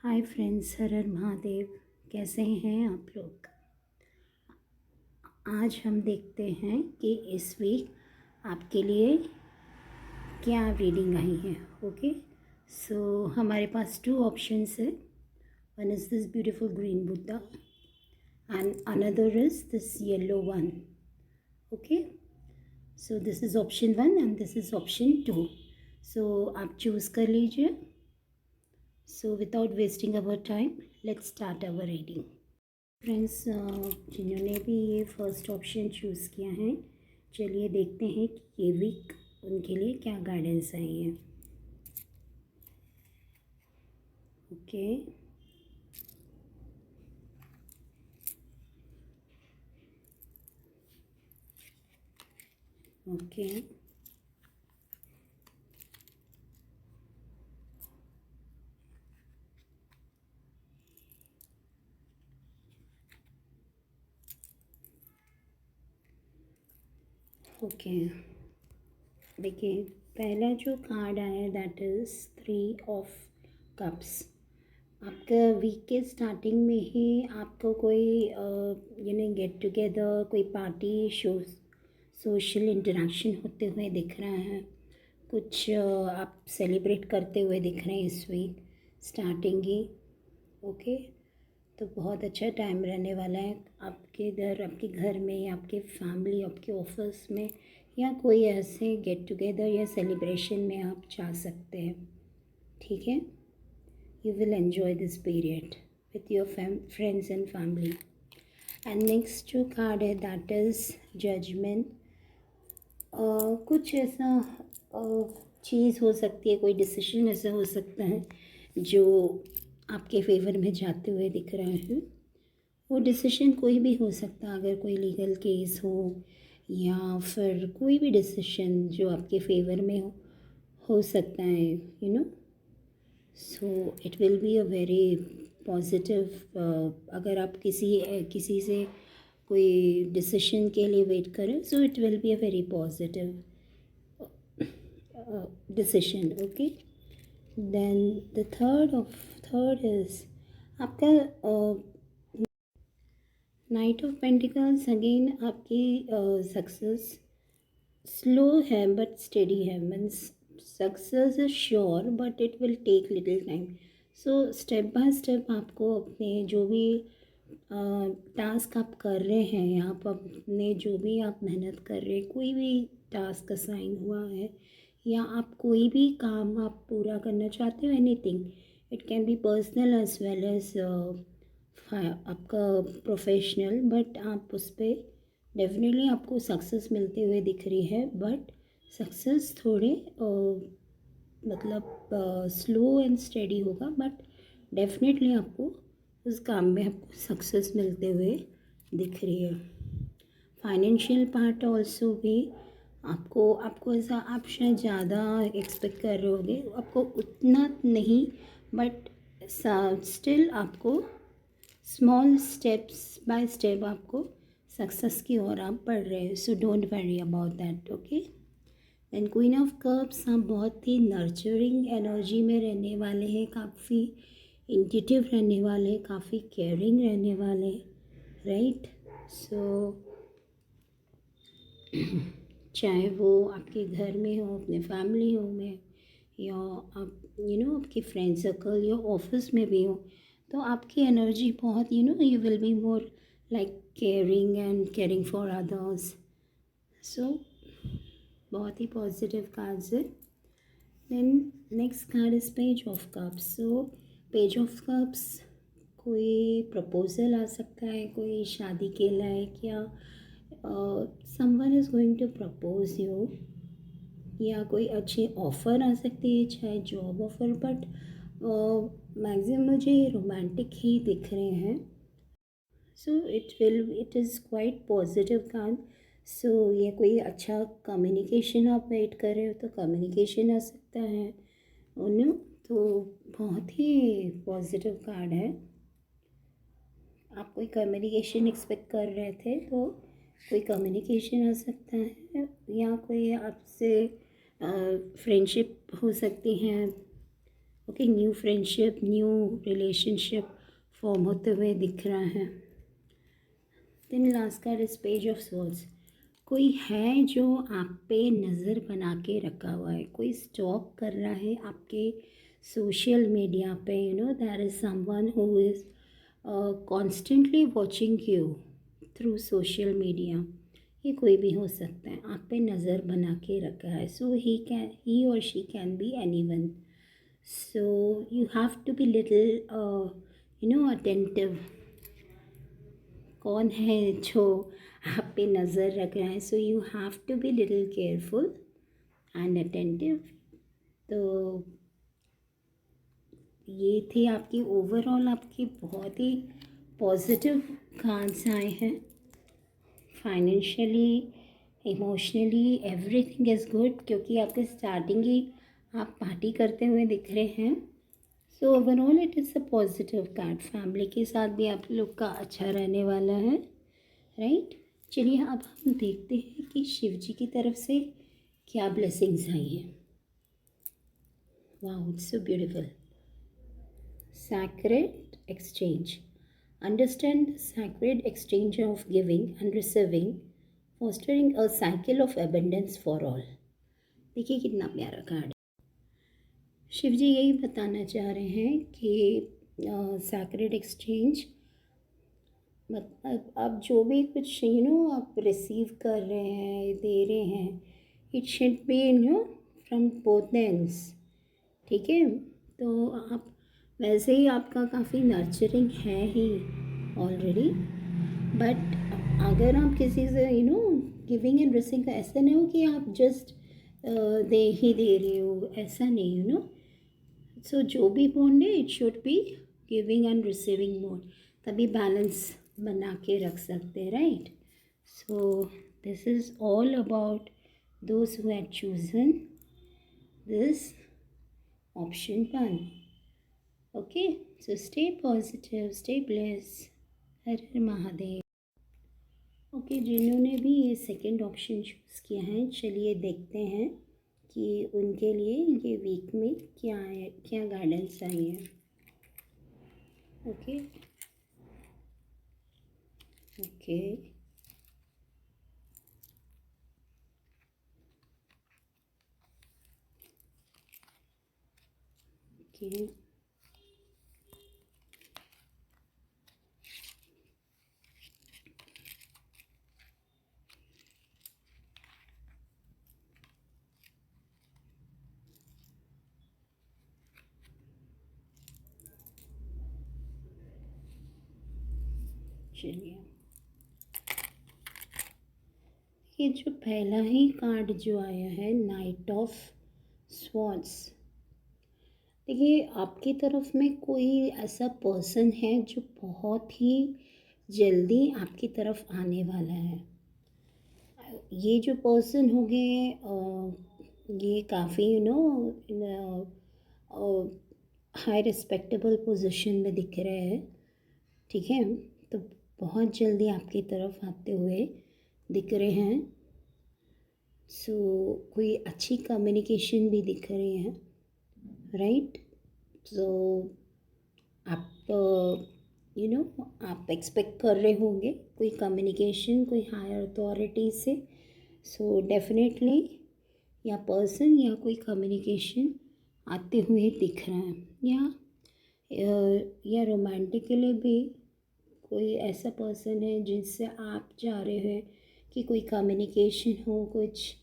Hi friends, हर हर महादेव। कैसे हैं आप लोग? आज हम देखते हैं कि इस वीक आपके लिए क्या रीडिंग आई है। ओके, सो हमारे पास 2 ऑप्शंस है। One is this beautiful green Buddha and another is this yellow one. Okay, so this is option 1 and this is option 2। सो आप चूज़ कर लीजिए। So without wasting our time, let's start our reading. Friends, जिन्होंने भी ये first option choose किया है, चलिए देखते हैं कि ये वीक उनके लिए क्या गाइडेंस आई है। Okay, okay, okay. देखिए, पहला जो कार्ड आया है दैट इज़ 3 ऑफ कप्स। आपका वीक के स्टार्टिंग में ही आपको कोई गेट टुगेदर, कोई पार्टी शो, सोशल इंटरेक्शन होते हुए दिख रहा है। कुछ आप सेलिब्रेट करते हुए दिख रहे हैं इस वीक स्टार्टिंग ही। ओके, तो बहुत अच्छा टाइम रहने वाला है आपके इधर, आपके घर में, आपके फैमिली, आपके ऑफिस में, या कोई ऐसे गेट टुगेदर या सेलिब्रेशन में आप जा सकते हैं। ठीक है, you will enjoy this period with your friends and family. And next जो कार्ड है दैट इज़ जजमेंट। कुछ ऐसा चीज़ हो सकती है, कोई डिसीजन ऐसा हो सकता है जो आपके फेवर में जाते हुए दिख रहा है। वो डिसीजन कोई भी हो सकता है, अगर कोई लीगल केस हो या फिर कोई भी डिसीजन जो आपके फेवर में हो सकता है, you know. So it will be a very positive. अगर आप किसी से कोई डिसीजन के लिए वेट करें, so it will be a very positive decision. Okay, then the third is आपका नाइट ऑफ पेंटिकल्स। अगेन आपकी सक्सेस स्लो है बट स्टेडी है, means success is sure but it will take little time. So step by step आपको अपने जो भी task आप कर रहे हैं, या आप अपने जो भी आप मेहनत कर रहे हैं, कोई भी टास्क असाइन हुआ है या आप कोई भी काम आप पूरा करना चाहते हो, anything, it can be personal as well as आपका प्रोफेशनल, बट आप उस पर डेफिनेटली आपको सक्सेस मिलते हुए दिख रही है। बट सक्सेस थोड़े मतलब स्लो एंड स्टेडी होगा, बट डेफिनेटली आपको उस काम में आपको सक्सेस मिलते हुए दिख रही है। फाइनेंशियल पार्ट ऑल्सो भी आपको आपको ऐसा, आप शायद ज़्यादा एक्सपेक्ट कर रहे होगे, आपको उतना नहीं, बट स्टिल आपको स्मॉल स्टेप्स बाय स्टेप आपको सक्सेस की ओर आप बढ़ रहे हैं। So don't worry about that. Okay, then queen of cups, आप बहुत ही नर्चरिंग एनर्जी में रहने वाले हैं, काफ़ी इंट्यूटिव रहने वाले हैं, काफ़ी केयरिंग रहने वाले हैं, राइट। सो चाहे वो आपके घर में हो, अपने फैमिली हो में, या आप आपके फ्रेंड सर्कल या ऑफिस में भी हो, तो आपकी एनर्जी बहुत you will be more like caring and caring for others. So बहुत ही पॉजिटिव कार्ड्स है। Then next card is page of cups. So page of cups, कोई प्रपोजल आ सकता है, कोई शादी के लायक, या someone is going to propose you, या कोई अच्छी ऑफ़र आ सकती है, चाहे जॉब ऑफ़र, बट मैक्सिमम मुझे रोमांटिक ही दिख रहे हैं। So it is quite positive card. सो ये कोई अच्छा कम्युनिकेशन आप वेट कर रहे हो तो कम्युनिकेशन आ सकता है उन्हें, तो बहुत ही पॉजिटिव कार्ड है। आप कोई कम्युनिकेशन एक्सपेक्ट कर रहे थे तो कोई कम्युनिकेशन आ सकता है, या कोई आपसे फ्रेंडशिप हो सकती है, okay, new friendship, new relationship form होते हुए दिख रहा है। Then last card is page of swords. कोई है जो आप पे नज़र बना के रखा हुआ है, कोई स्टॉक कर रहा है आपके सोशल मीडिया पे। There is someone who is constantly watching you through social media. ये कोई भी हो सकता है, आप पे नज़र बना के रखा है। सो ही और she can be anyone. So you have to be little attentive. कौन है जो आप पे नज़र रख रहा है? So you have to be little careful and attentive. तो ये थी आपकी ओवरऑल आपकी बहुत ही पॉजिटिव कार्ड्स आए हैं। Financially, emotionally everything is good, क्योंकि आपके स्टार्टिंग ही आप पार्टी करते हुए दिख रहे हैं। So overall it is a positive card. Family के साथ भी आप लोग का अच्छा रहने वाला है, राइट। चलिए अब हम देखते हैं कि शिव जी की तरफ से क्या ब्लेसिंग्स आई हैं। Wow, it's so beautiful. Sacred exchange. Understand the sacred exchange of giving and receiving, fostering a cycle of abundance for all. देखिए कितना प्यारा कार्ड है। शिव जी यही बताना चाह रहे हैं कि सैक्रेड एक्सचेंज मतलब आप जो भी कुछ आप रिसीव कर रहे हैं, दे रहे हैं, it should be from both ends. ठीक है, तो आप वैसे ही आपका काफ़ी नर्चरिंग है ही ऑलरेडी, बट अगर आप किसी से गिविंग एंड रिसीविंग का ऐसा नहीं हो कि आप जस्ट दे रहे हो, ऐसा नहीं सो जो भी बॉन्ड है it should be giving and receiving mode, तभी बैलेंस बना के रख सकते हैं, right. So this is all about those who had chosen this option 1. Okay, so stay positive, stay blessed. Her her Mahadev. Okay, जिन्होंने भी ये सेकंड ऑप्शन चूज़ किया है, चलिए देखते हैं कि उनके लिए ये वीक में क्या है, क्या गाइडेंस आई है। ओके ओके ओके चलिए, ये जो पहला ही कार्ड जो आया है, नाइट ऑफ स्वॉर्ड्स। देखिए, आपकी तरफ में कोई ऐसा पर्सन है जो बहुत ही जल्दी आपकी तरफ आने वाला है। ये जो पर्सन हो गए ये काफ़ी हाई रिस्पेक्टेबल पोजीशन में दिख रहे हैं, ठीक है। तो बहुत जल्दी आपकी तरफ आते हुए दिख रहे हैं। सो कोई अच्छी कम्युनिकेशन भी दिख रही है, राइट। सो आप आप एक्सपेक्ट कर रहे होंगे कोई कम्युनिकेशन कोई हायर अथॉरिटी से। सो डेफिनेटली या पर्सन या कोई कम्युनिकेशन आते हुए दिख रहा है, या रोमांटिकली भी कोई ऐसा पर्सन है जिनसे आप चाह रहे हैं कि कोई कम्युनिकेशन हो, कुछ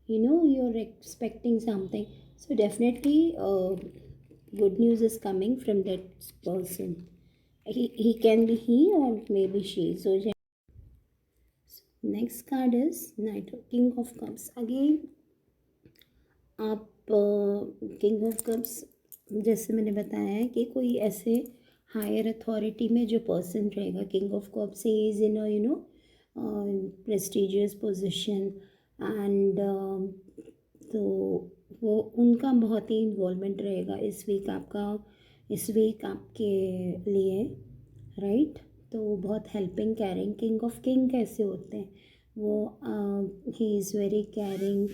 you are expecting something. So definitely good news is coming from that person. He can be he or maybe she. So next card is Knight of King of Cups. Again आप king of cups, जैसे मैंने बताया है कि कोई ऐसे higher authority में जो पर्सन रहेगा, king of cups is in prestigious position and तो वो उनका बहुत ही इन्वॉल्वमेंट रहेगा इस वीक आपके लिए, राइट। तो बहुत helping caring, king of king कैसे होते हैं वो, he is very caring,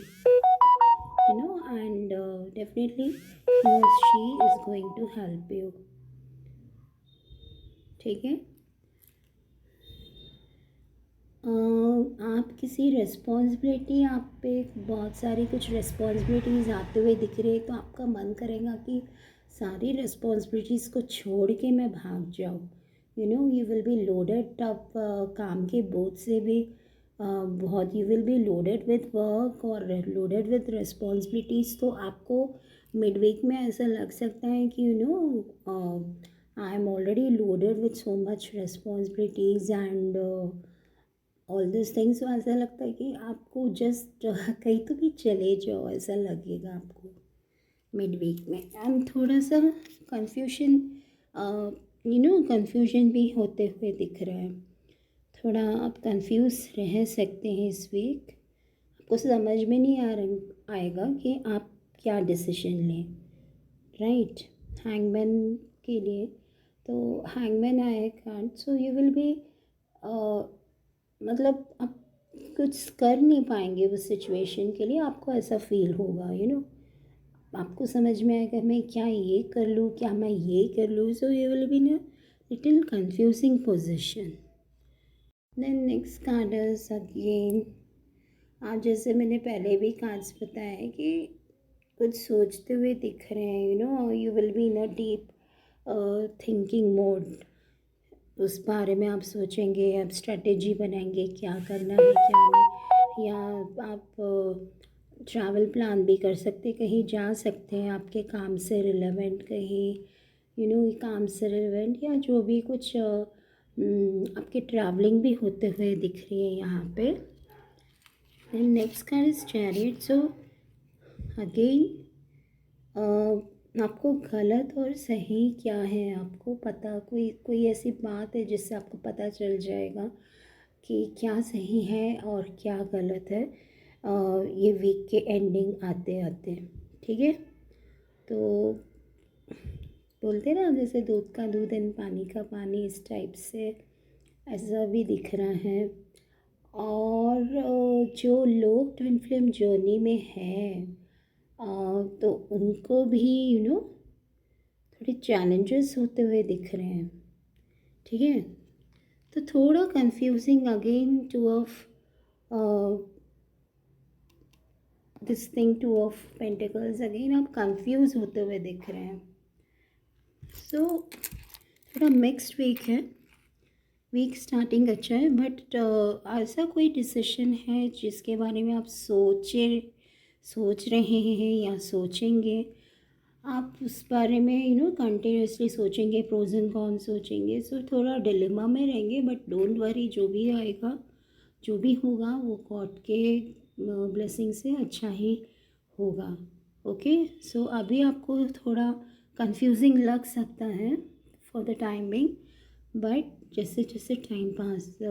and definitely he or she is going to help you. ठीक है। आप किसी रिस्पॉन्सिबिलिटी, आप पे बहुत सारी कुछ रिस्पॉन्सिबिलिटीज़ आते हुए दिख रही है, तो आपका मन करेगा कि सारी रिस्पॉन्सिबिलिटीज़ को छोड़ के मैं भाग जाऊँ। You will be loaded up, काम के बोझ से भी बहुत, you will be loaded with work और लोडेड विद रिस्पॉन्सिबिलिटीज़। तो आपको मिड वीक में ऐसा लग सकता है कि I am already loaded with so much responsibilities and all this things. तो ऐसा लगता है कि आपको जस्ट कहीं तो भी चले जाओ, ऐसा लगेगा आपको मिड वीक में। एंड थोड़ा सा कन्फ्यूजन, कन्फ्यूजन भी होते हुए दिख रहा है। थोड़ा आप कंफ्यूज रह सकते हैं इस वीक। आपको समझ में नहीं आएगा कि आप क्या डिसीजन लें, राइट। हैंगमैन के लिए तो हैंगमैन आया card, so you will B, मतलब आप कुछ कर नहीं पाएंगे उस सिचुएशन के लिए, आपको ऐसा फील होगा। आपको समझ में आएगा मैं क्या ये कर लूँ, क्या मैं ये कर लूँ। So you will be in a little confusing position. Then next card is again, आप जैसे मैंने पहले भी कार्ड्स बताया है कि कुछ सोचते हुए दिख रहे हैं। You will be in a deep thinking mode. उस बारे में आप सोचेंगे, आप स्ट्रेटेजी बनाएंगे क्या करना है क्या नहीं। या आप ट्रैवल प्लान भी कर सकते, कहीं जा सकते हैं आपके काम से रिलेवेंट, कहीं काम से रिलेवेंट, या जो भी कुछ आपकी ट्रैवलिंग भी होते हुए दिख रही है यहाँ पे। And next card is chariot. So again आपको गलत और सही क्या है आपको पता, कोई ऐसी बात है जिससे आपको पता चल जाएगा कि क्या सही है और क्या गलत है ये वीक के एंडिंग आते आते, ठीक है। तो बोलते ना जैसे दूध का दूध एंड पानी का पानी, इस टाइप से ऐसा भी दिख रहा है। और जो लोग ट्विन फ्लेम जर्नी में हैं तो उनको भी थोड़े चैलेंजेस होते हुए दिख रहे हैं, ठीक है। तो थोड़ा confusing again, two of this thing, two of pentacles, again आप कंफ्यूज होते हुए दिख रहे हैं। सो थोड़ा मिक्स्ड वीक है, वीक स्टार्टिंग अच्छा है, बट ऐसा कोई डिसीजन है जिसके बारे में आप सोच रहे हैं या सोचेंगे, आप उस बारे में कंटिन्यूसली सोचेंगे, प्रोज एंड कॉन सोचेंगे। सो थोड़ा डिलेमा में रहेंगे, बट डोंट वरी, जो भी आएगा जो भी होगा वो गॉड के ब्लेसिंग से अच्छा ही होगा। ओके, सो अभी आपको थोड़ा कंफ्यूजिंग लग सकता है for the time being, but जैसे जैसे टाइम पास